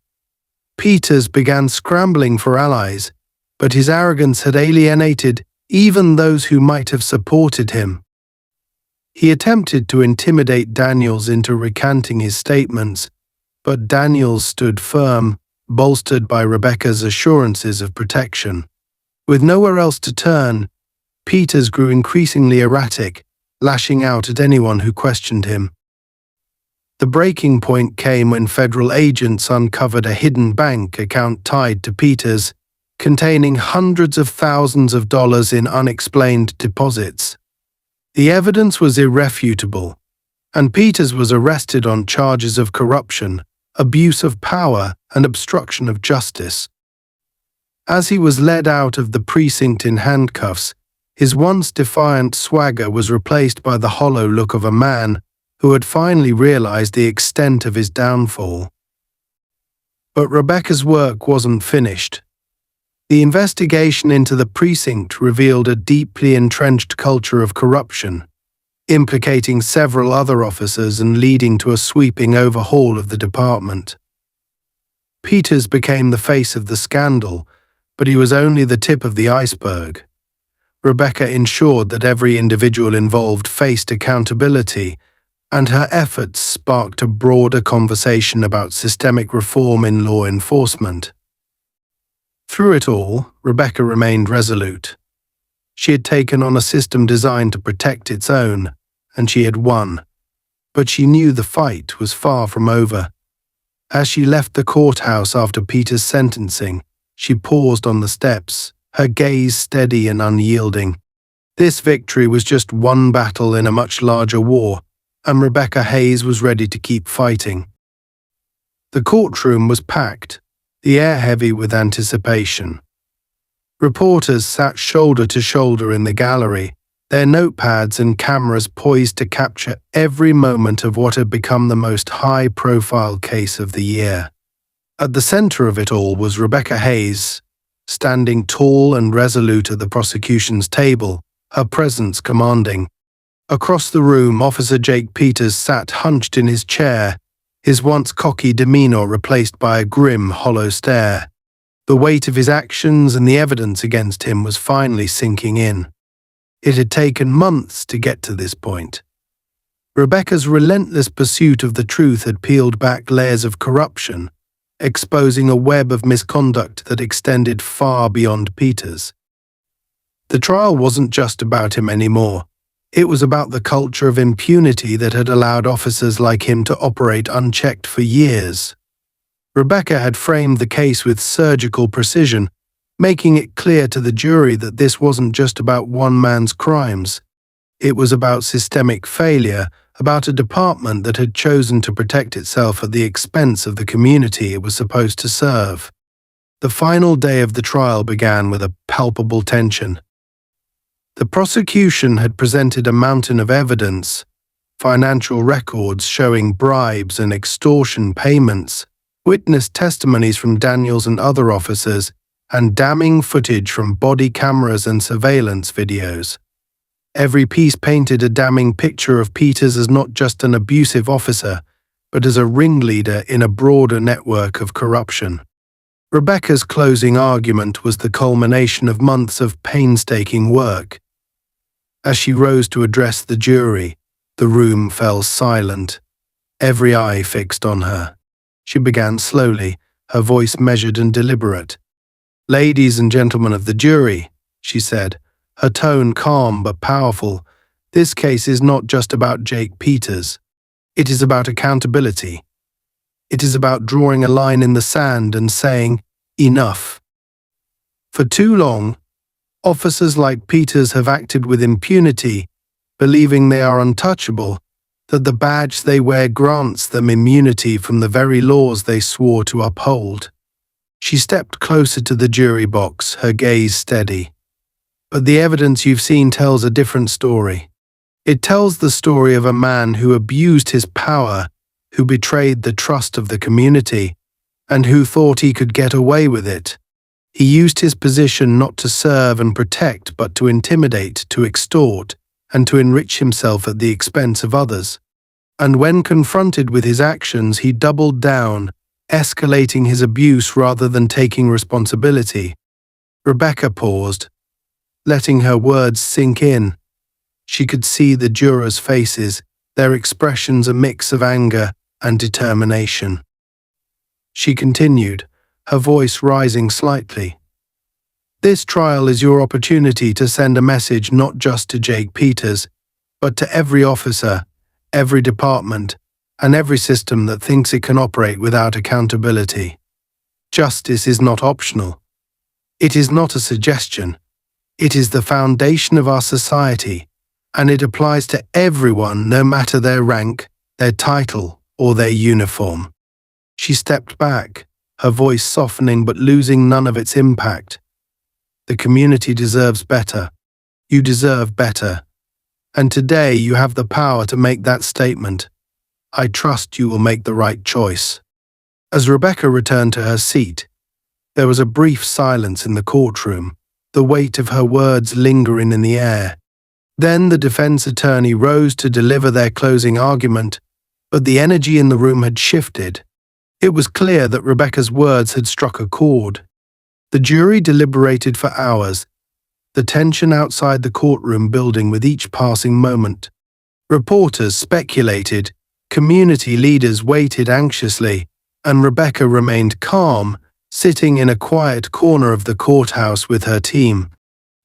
Peters began scrambling for allies, but his arrogance had alienated even those who might have supported him. He attempted to intimidate Daniels into recanting his statements, but Daniels stood firm, bolstered by Rebecca's assurances of protection. With nowhere else to turn, Peters grew increasingly erratic, lashing out at anyone who questioned him. The breaking point came when federal agents uncovered a hidden bank account tied to Peters, containing hundreds of thousands of dollars in unexplained deposits. The evidence was irrefutable, and Peters was arrested on charges of corruption, abuse of power, and obstruction of justice. As he was led out of the precinct in handcuffs, his once defiant swagger was replaced by the hollow look of a man who had finally realized the extent of his downfall. But Rebecca's work wasn't finished. The investigation into the precinct revealed a deeply entrenched culture of corruption, implicating several other officers and leading to a sweeping overhaul of the department. Peters became the face of the scandal, but he was only the tip of the iceberg. Rebecca ensured that every individual involved faced accountability, and her efforts sparked a broader conversation about systemic reform in law enforcement. Through it all, Rebecca remained resolute. She had taken on a system designed to protect its own, and she had won. But she knew the fight was far from over. As she left the courthouse after Peter's sentencing, she paused on the steps, her gaze steady and unyielding. This victory was just one battle in a much larger war, and Rebecca Hayes was ready to keep fighting. The courtroom was packed, the air heavy with anticipation. Reporters sat shoulder to shoulder in the gallery, their notepads and cameras poised to capture every moment of what had become the most high-profile case of the year. At the center of it all was Rebecca Hayes, standing tall and resolute at the prosecution's table, her presence commanding. Across the room, Officer Jake Peters sat hunched in his chair, his once cocky demeanor replaced by a grim, hollow stare. The weight of his actions and the evidence against him was finally sinking in. It had taken months to get to this point. Rebecca's relentless pursuit of the truth had peeled back layers of corruption, exposing a web of misconduct that extended far beyond Peters. The trial wasn't just about him anymore. It was about the culture of impunity that had allowed officers like him to operate unchecked for years. Rebecca had framed the case with surgical precision, making it clear to the jury that this wasn't just about one man's crimes. It was about systemic failure, about a department that had chosen to protect itself at the expense of the community it was supposed to serve. The final day of the trial began with a palpable tension. The prosecution had presented a mountain of evidence, financial records showing bribes and extortion payments, witness testimonies from Daniels and other officers, and damning footage from body cameras and surveillance videos. Every piece painted a damning picture of Peters as not just an abusive officer, but as a ringleader in a broader network of corruption. Rebecca's closing argument was the culmination of months of painstaking work. As she rose to address the jury, the room fell silent, every eye fixed on her. She began slowly, her voice measured and deliberate. "Ladies and gentlemen of the jury," she said, her tone calm but powerful, "this case is not just about Jake Peters. It is about accountability. It is about drawing a line in the sand and saying, enough. For too long, officers like Peters have acted with impunity, believing they are untouchable, that the badge they wear grants them immunity from the very laws they swore to uphold." She stepped closer to the jury box, her gaze steady. "But the evidence you've seen tells a different story. It tells the story of a man who abused his power, who betrayed the trust of the community, and who thought he could get away with it. He used his position not to serve and protect, but to intimidate, to extort, and to enrich himself at the expense of others. And when confronted with his actions, he doubled down, escalating his abuse rather than taking responsibility." Rebecca paused, letting her words sink in. She could see the jurors' faces, their expressions a mix of anger and determination. She continued, her voice rising slightly. This trial is your opportunity to send a message not just to Jake Peters, but to every officer, every department, and every system that thinks it can operate without accountability. Justice is not optional. It is not a suggestion. It is the foundation of our society, and it applies to everyone no matter their rank, their title, or their uniform. She stepped back, her voice softening but losing none of its impact. The community deserves better. You deserve better. And today you have the power to make that statement. I trust you will make the right choice. As Rebecca returned to her seat, there was a brief silence in the courtroom, the weight of her words lingering in the air. Then the defense attorney rose to deliver their closing argument, but the energy in the room had shifted. It was clear that Rebecca's words had struck a chord. The jury deliberated for hours, the tension outside the courtroom building with each passing moment. Reporters speculated, community leaders waited anxiously, and Rebecca remained calm, sitting in a quiet corner of the courthouse with her team.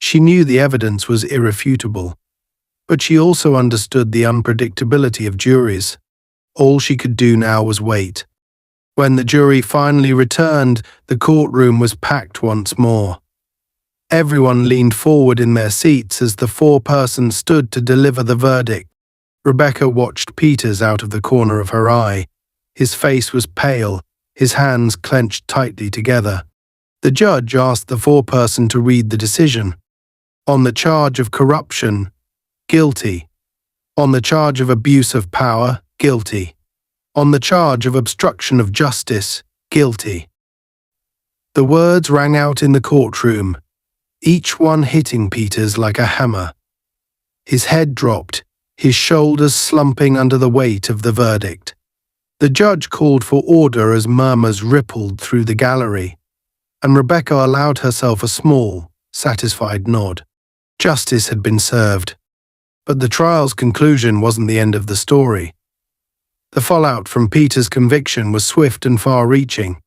She knew the evidence was irrefutable, but she also understood the unpredictability of juries. All she could do now was wait. When the jury finally returned, the courtroom was packed once more. Everyone leaned forward in their seats as the foreperson stood to deliver the verdict. Rebecca watched Peters out of the corner of her eye. His face was pale, his hands clenched tightly together. The judge asked the foreperson to read the decision. On the charge of corruption, guilty. On the charge of abuse of power, guilty. On the charge of obstruction of justice, guilty. The words rang out in the courtroom, each one hitting Peters like a hammer. His head dropped, his shoulders slumping under the weight of the verdict. The judge called for order as murmurs rippled through the gallery, and Rebecca allowed herself a small, satisfied nod. Justice had been served. But the trial's conclusion wasn't the end of the story. The fallout from Peters' conviction was swift and far-reaching.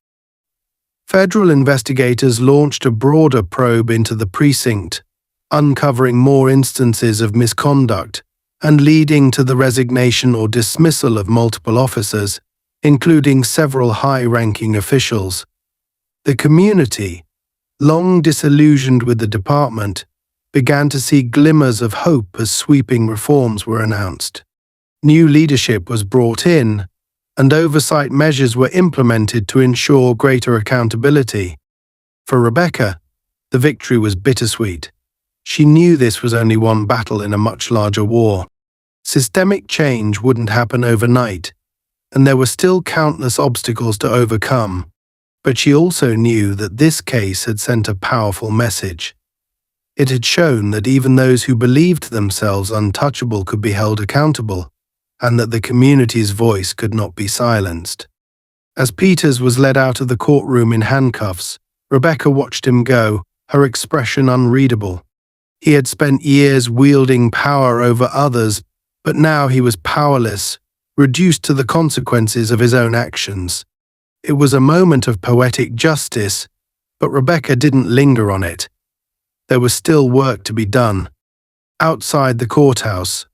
Federal investigators launched a broader probe into the precinct, uncovering more instances of misconduct and leading to the resignation or dismissal of multiple officers, including several high-ranking officials. The community, long disillusioned with the department, began to see glimmers of hope as sweeping reforms were announced. New leadership was brought in, and oversight measures were implemented to ensure greater accountability. For Rebecca, the victory was bittersweet. She knew this was only one battle in a much larger war. Systemic change wouldn't happen overnight, and there were still countless obstacles to overcome. But she also knew that this case had sent a powerful message. It had shown that even those who believed themselves untouchable could be held accountable, and that the community's voice could not be silenced. As Peters was led out of the courtroom in handcuffs, Rebecca watched him go, her expression unreadable. He had spent years wielding power over others, but now he was powerless, reduced to the consequences of his own actions. It was a moment of poetic justice, but Rebecca didn't linger on it. There was still work to be done. Outside the courthouse,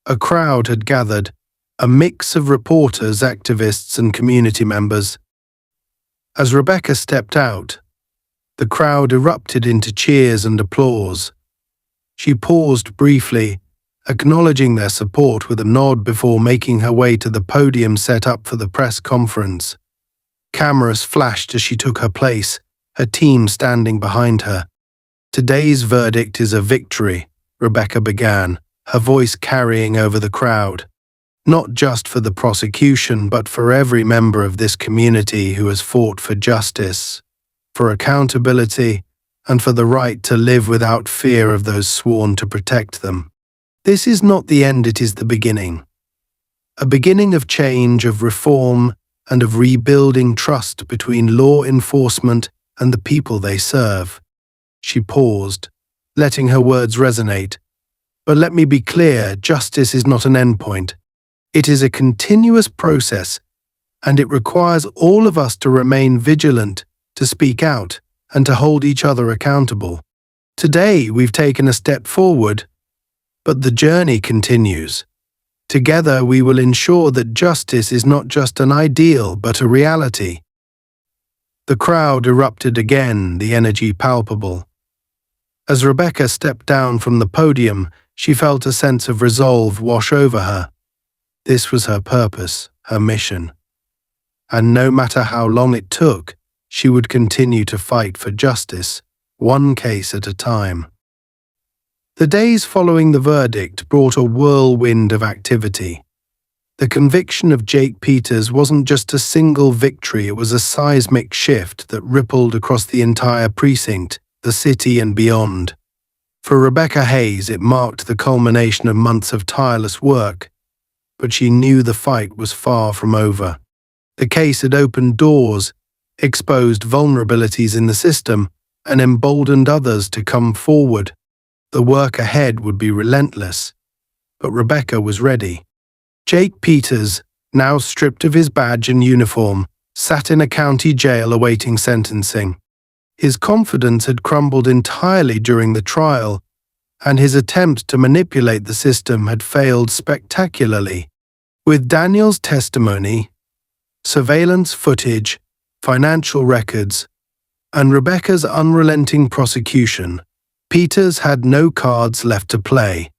a crowd had gathered, a mix of reporters, activists, and community members. As Rebecca stepped out, the crowd erupted into cheers and applause. She paused briefly, acknowledging their support with a nod before making her way to the podium set up for the press conference. Cameras flashed as she took her place, her team standing behind her. Today's verdict is a victory, Rebecca began, her voice carrying over the crowd. Not just for the prosecution, but for every member of this community who has fought for justice, for accountability, and for the right to live without fear of those sworn to protect them. This is not the end, it is the beginning. A beginning of change, of reform, and of rebuilding trust between law enforcement and the people they serve. She paused, letting her words resonate. But let me be clear, justice is not an endpoint. It is a continuous process, and it requires all of us to remain vigilant, to speak out, and to hold each other accountable. Today, we've taken a step forward, but the journey continues. Together, we will ensure that justice is not just an ideal, but a reality. The crowd erupted again, the energy palpable. As Rebecca stepped down from the podium, she felt a sense of resolve wash over her. This was her purpose, her mission. And no matter how long it took, she would continue to fight for justice, one case at a time. The days following the verdict brought a whirlwind of activity. The conviction of Jake Peters wasn't just a single victory, it was a seismic shift that rippled across the entire precinct, the city and beyond. For Rebecca Hayes, it marked the culmination of months of tireless work, but she knew the fight was far from over. The case had opened doors, exposed vulnerabilities in the system, and emboldened others to come forward. The work ahead would be relentless, but Rebecca was ready. Jake Peters, now stripped of his badge and uniform, sat in a county jail awaiting sentencing. His confidence had crumbled entirely during the trial, and his attempt to manipulate the system had failed spectacularly. With Daniel's testimony, surveillance footage, financial records, and Rebecca's unrelenting prosecution, Peters had no cards left to play.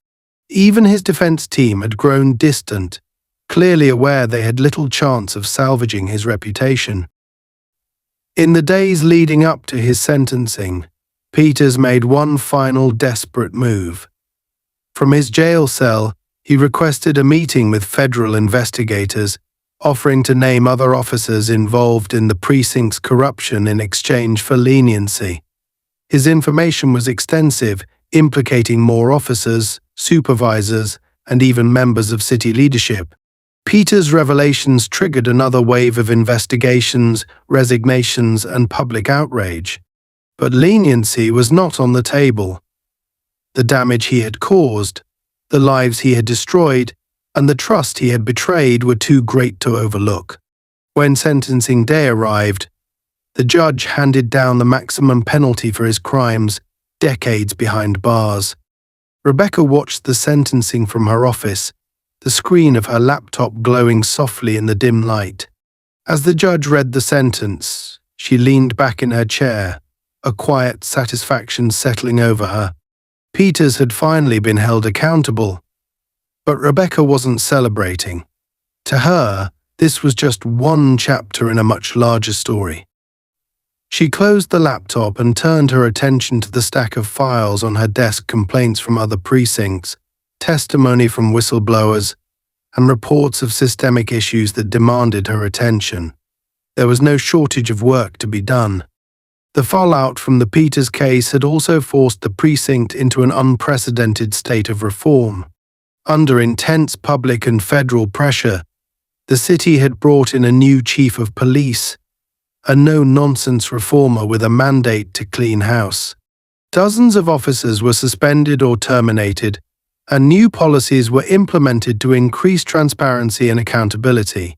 Even his defense team had grown distant, clearly aware they had little chance of salvaging his reputation. In the days leading up to his sentencing, Peters made one final desperate move. From his jail cell, he requested a meeting with federal investigators, offering to name other officers involved in the precinct's corruption in exchange for leniency. His information was extensive, implicating more officers, supervisors, and even members of city leadership. Peters' revelations triggered another wave of investigations, resignations, and public outrage. But leniency was not on the table. The damage he had caused, the lives he had destroyed, and the trust he had betrayed were too great to overlook. When sentencing day arrived, the judge handed down the maximum penalty for his crimes, decades behind bars. Rebecca watched the sentencing from her office, the screen of her laptop glowing softly in the dim light. As the judge read the sentence, she leaned back in her chair, a quiet satisfaction settling over her. Peters had finally been held accountable, but Rebecca wasn't celebrating. To her, this was just one chapter in a much larger story. She closed the laptop and turned her attention to the stack of files on her desk, complaints from other precincts, testimony from whistleblowers, and reports of systemic issues that demanded her attention. There was no shortage of work to be done. The fallout from the Peters case had also forced the precinct into an unprecedented state of reform. Under intense public and federal pressure, the city had brought in a new chief of police, a no-nonsense reformer with a mandate to clean house. Dozens of officers were suspended or terminated, and new policies were implemented to increase transparency and accountability.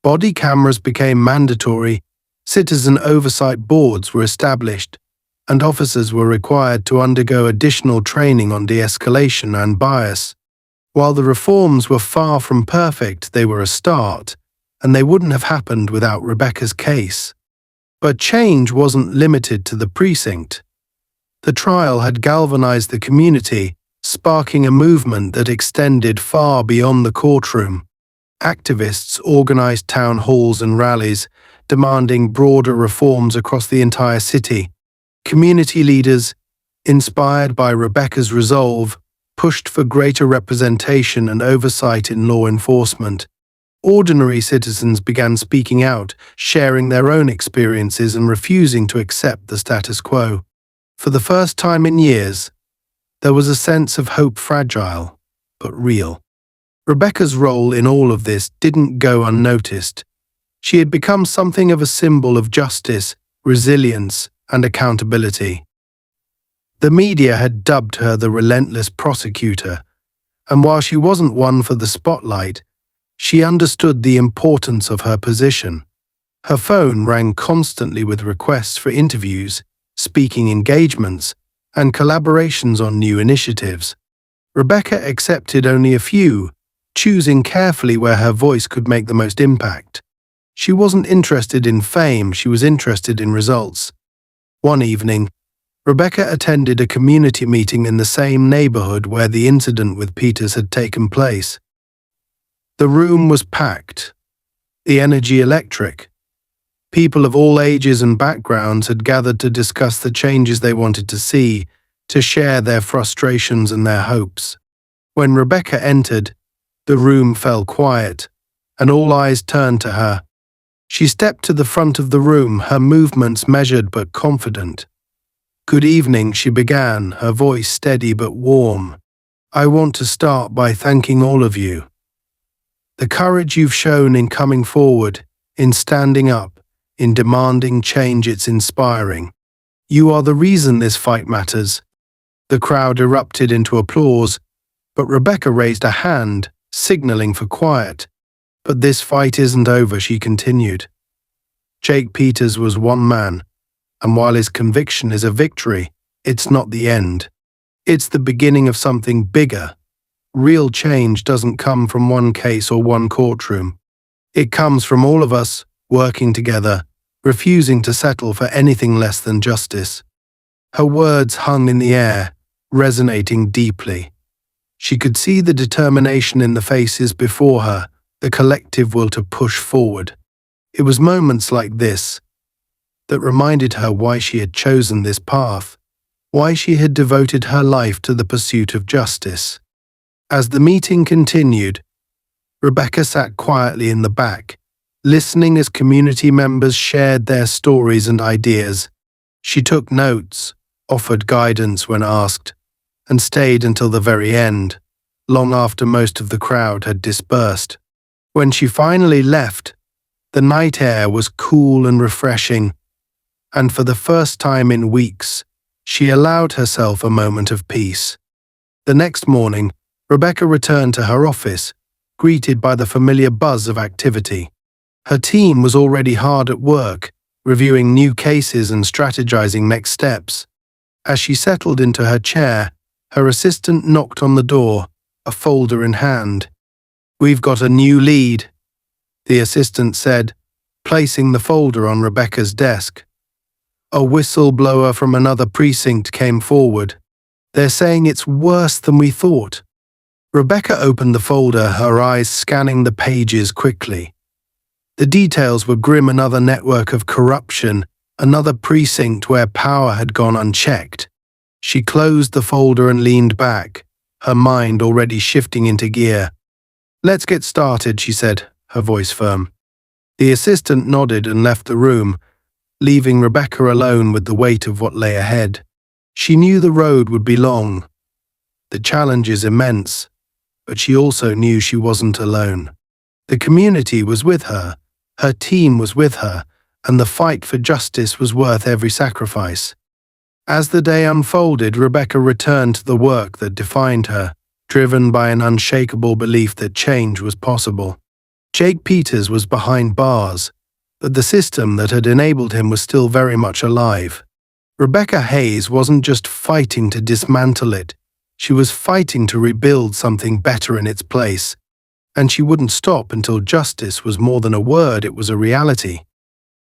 Body cameras became mandatory, citizen oversight boards were established, and officers were required to undergo additional training on de-escalation and bias. While the reforms were far from perfect, they were a start, and they wouldn't have happened without Rebecca's case. But change wasn't limited to the precinct. The trial had galvanized the community, sparking a movement that extended far beyond the courtroom. Activists organized town halls and rallies, demanding broader reforms across the entire city. Community leaders, inspired by Rebecca's resolve, pushed for greater representation and oversight in law enforcement. Ordinary citizens began speaking out, sharing their own experiences and refusing to accept the status quo. For the first time in years, there was a sense of hope, fragile, but real. Rebecca's role in all of this didn't go unnoticed. She had become something of a symbol of justice, resilience, and accountability. The media had dubbed her the relentless prosecutor, and while she wasn't one for the spotlight, she understood the importance of her position. Her phone rang constantly with requests for interviews, speaking engagements, and collaborations on new initiatives. Rebecca accepted only a few, choosing carefully where her voice could make the most impact. She wasn't interested in fame, she was interested in results. One evening, Rebecca attended a community meeting in the same neighborhood where the incident with Peters had taken place. The room was packed, the energy electric. People of all ages and backgrounds had gathered to discuss the changes they wanted to see, to share their frustrations and their hopes. When Rebecca entered, the room fell quiet, and all eyes turned to her. She stepped to the front of the room, her movements measured but confident. "Good evening," she began, her voice steady but warm. "I want to start by thanking all of you. The courage you've shown in coming forward, in standing up, in demanding change, it's inspiring. You are the reason this fight matters." The crowd erupted into applause, but Rebecca raised a hand, signaling for quiet. "But this fight isn't over," she continued. Jake Peters was one man, and while his conviction is a victory, it's not the end. It's the beginning of something bigger. Real change doesn't come from one case or one courtroom. It comes from all of us working together, refusing to settle for anything less than justice. Her words hung in the air, resonating deeply. She could see the determination in the faces before her, the collective will to push forward. It was moments like this that reminded her why she had chosen this path, why she had devoted her life to the pursuit of justice. As the meeting continued, Rebecca sat quietly in the back, listening as community members shared their stories and ideas. She took notes, offered guidance when asked, and stayed until the very end, long after most of the crowd had dispersed. When she finally left, the night air was cool and refreshing, and for the first time in weeks, she allowed herself a moment of peace. The next morning, Rebecca returned to her office, greeted by the familiar buzz of activity. Her team was already hard at work, reviewing new cases and strategizing next steps. As she settled into her chair, her assistant knocked on the door, a folder in hand. "We've got a new lead," the assistant said, placing the folder on Rebecca's desk. A whistleblower from another precinct came forward. "They're saying it's worse than we thought." Rebecca opened the folder, her eyes scanning the pages quickly. The details were grim: another network of corruption, another precinct where power had gone unchecked. She closed the folder and leaned back, her mind already shifting into gear. "Let's get started," she said, her voice firm. The assistant nodded and left the room, leaving Rebecca alone with the weight of what lay ahead. She knew the road would be long, the challenges immense, but she also knew she wasn't alone. The community was with her team was with her, and the fight for justice was worth every sacrifice. As the day unfolded, Rebecca returned to the work that defined her, driven by an unshakable belief that change was possible. Jake Peters was behind bars, but the system that had enabled him was still very much alive. Rebecca Hayes wasn't just fighting to dismantle it, she was fighting to rebuild something better in its place. And she wouldn't stop until justice was more than a word, it was a reality.